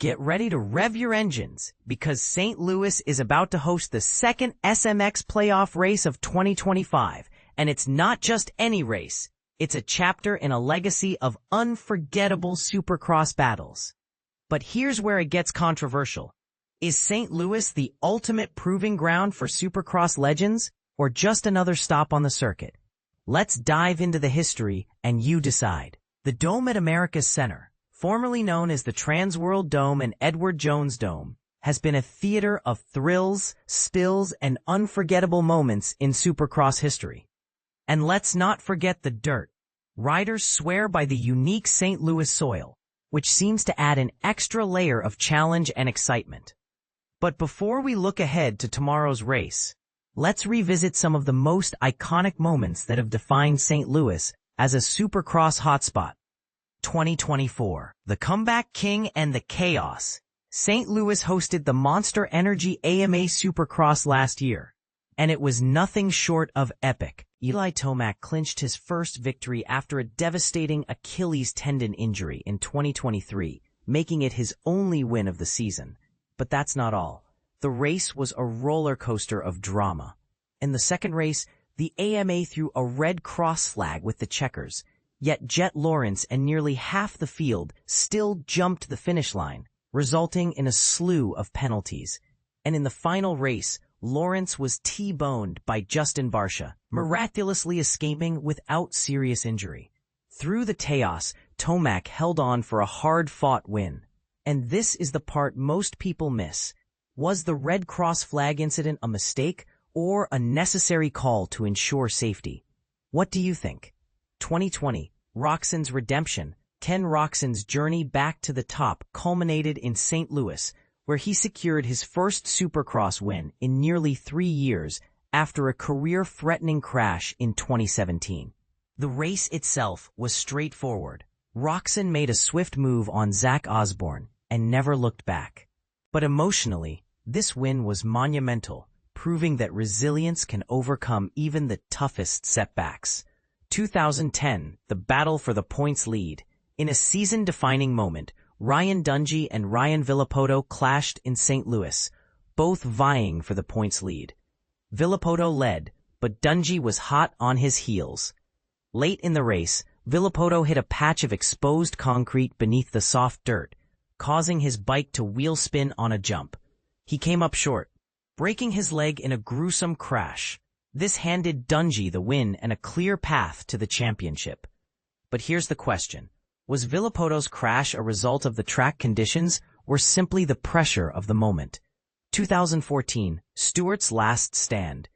Get ready to rev your engines because St. Louis is about to host the second SMX playoff race of 2025, and it's not just any race. It's a chapter in a legacy of unforgettable Supercross battles. But here's where it gets controversial. Is St. Louis the ultimate proving ground for Supercross legends, or just another stop on the circuit? Let's dive into the history, and you decide. The Dome at America's Center, formerly known as the Transworld Dome and Edward Jones Dome, has been a theater of thrills, spills, and unforgettable moments in Supercross history. And let's not forget the dirt. Riders swear by the unique St. Louis soil, which seems to add an extra layer of challenge and excitement. But before we look ahead to tomorrow's race, let's revisit some of the most iconic moments that have defined St. Louis as a Supercross hotspot. 2024, the comeback king and the chaos. St. Louis hosted the Monster Energy AMA Supercross last year, and it was nothing short of epic. Eli Tomac clinched his first victory after a devastating Achilles tendon injury in 2023, making it his only win of the season. But that's not all. The race was a roller coaster of drama. In the second race, the AMA threw a red cross flag with the checkers, yet Jet Lawrence and nearly half the field still jumped the finish line, resulting in a slew of penalties. And in the final race, Lawrence was T-boned by Justin Barcia, miraculously escaping without serious injury. Through the chaos, Tomac held on for a hard-fought win. And this is the part most people miss. Was the red cross flag incident a mistake or a necessary call to ensure safety? What do you think? 2020, Roczen's redemption. Ken Roczen's journey back to the top culminated in St. Louis, where he secured his first Supercross win in nearly 3 years after a career-threatening crash in 2017. The race itself was straightforward. Roczen made a swift move on Zach Osborne and never looked back. But emotionally, this win was monumental, proving that resilience can overcome even the toughest setbacks. 2010, the battle for the points lead. In a season-defining moment, Ryan Dungey and Ryan Villopoto clashed in St. Louis, both vying for the points lead. Villopoto led, but Dungey was hot on his heels. Late in the race, Villopoto hit a patch of exposed concrete beneath the soft dirt, causing his bike to wheel spin on a jump. He came up short, breaking his leg in a gruesome crash. This handed Dungey the win and a clear path to the championship. But here's the question. Was Villopoto's crash a result of the track conditions or simply the pressure of the moment? 2014, Stewart's last stand.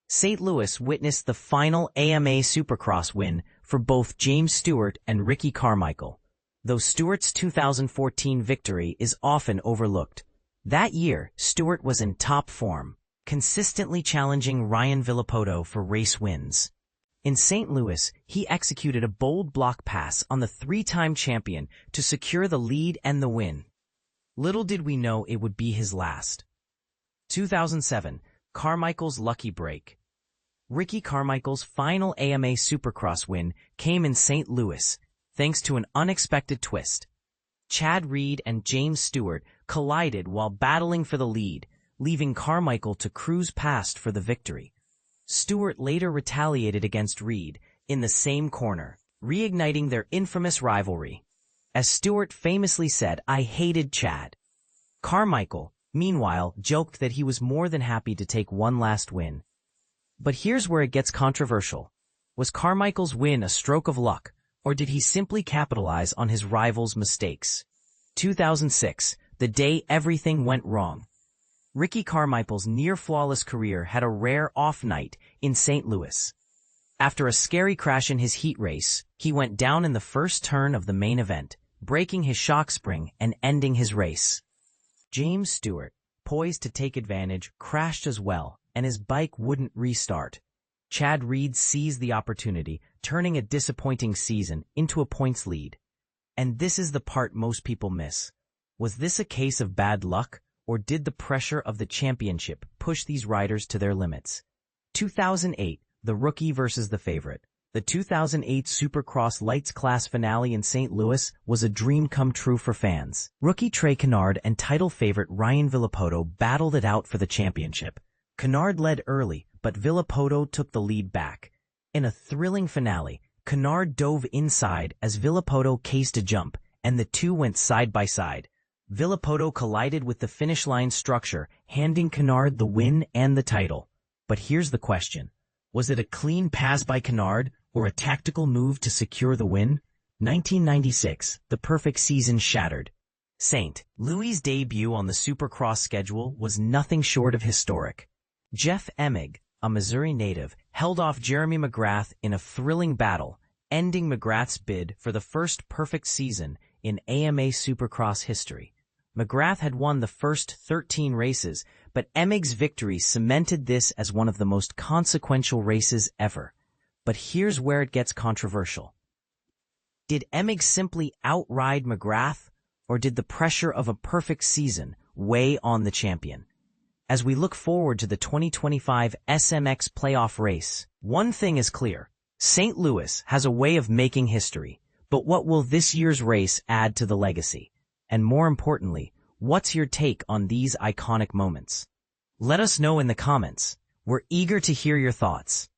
St. Louis witnessed the final AMA Supercross win for both James Stewart and Ricky Carmichael, though Stewart's 2014 victory is often overlooked. That year, Stewart was in top form, consistently challenging Ryan Villopoto for race wins. In St. Louis, he executed a bold block pass on the 3-time champion to secure the lead and the win. Little did we know it would be his last. 2007, Carmichael's lucky break. Ricky Carmichael's final AMA Supercross win came in St. Louis, thanks to an unexpected twist. Chad Reed and James Stewart collided while battling for the lead, leaving Carmichael to cruise past for the victory. Stewart later retaliated against Reed in the same corner, reigniting their infamous rivalry. As Stewart famously said, "I hated Chad." Carmichael, meanwhile, joked that he was more than happy to take one last win. But here's where it gets controversial. Was Carmichael's win a stroke of luck, or did he simply capitalize on his rival's mistakes? 2006, the day everything went wrong. Ricky Carmichael's near-flawless career had a rare off night in St. Louis. After a scary crash in his heat race, he went down in the first turn of the main event, breaking his shock spring and ending his race. James Stewart, poised to take advantage, crashed as well, and his bike wouldn't restart. Chad Reed seized the opportunity, turning a disappointing season into a points lead. And this is the part most people miss. Was this a case of bad luck, or did the pressure of the championship push these riders to their limits? 2008, the rookie versus the favorite. The 2008 Supercross Lites class finale in St. Louis was a dream come true for fans. Rookie Trey Canard and title favorite Ryan Villopoto battled it out for the championship. Canard led early, but Villopoto took the lead back. In a thrilling finale, Canard dove inside as Villopoto cased a jump, and the two went side by side. Villopoto collided with the finish line structure, handing Canard the win and the title. But here's the question. Was it a clean pass by Canard, or a tactical move to secure the win? 1996, the perfect season shattered. St. Louis' debut on the Supercross schedule was nothing short of historic. Jeff Emig, a Missouri native, held off Jeremy McGrath in a thrilling battle, ending McGrath's bid for the first perfect season in AMA Supercross history. McGrath had won the first 13 races, but Emig's victory cemented this as one of the most consequential races ever. But here's where it gets controversial. Did Emig simply outride McGrath, or did the pressure of a perfect season weigh on the champion? As we look forward to the 2025 SMX playoff race, one thing is clear. St. Louis has a way of making history, but what will this year's race add to the legacy? And more importantly, what's your take on these iconic moments? Let us know in the comments. We're eager to hear your thoughts.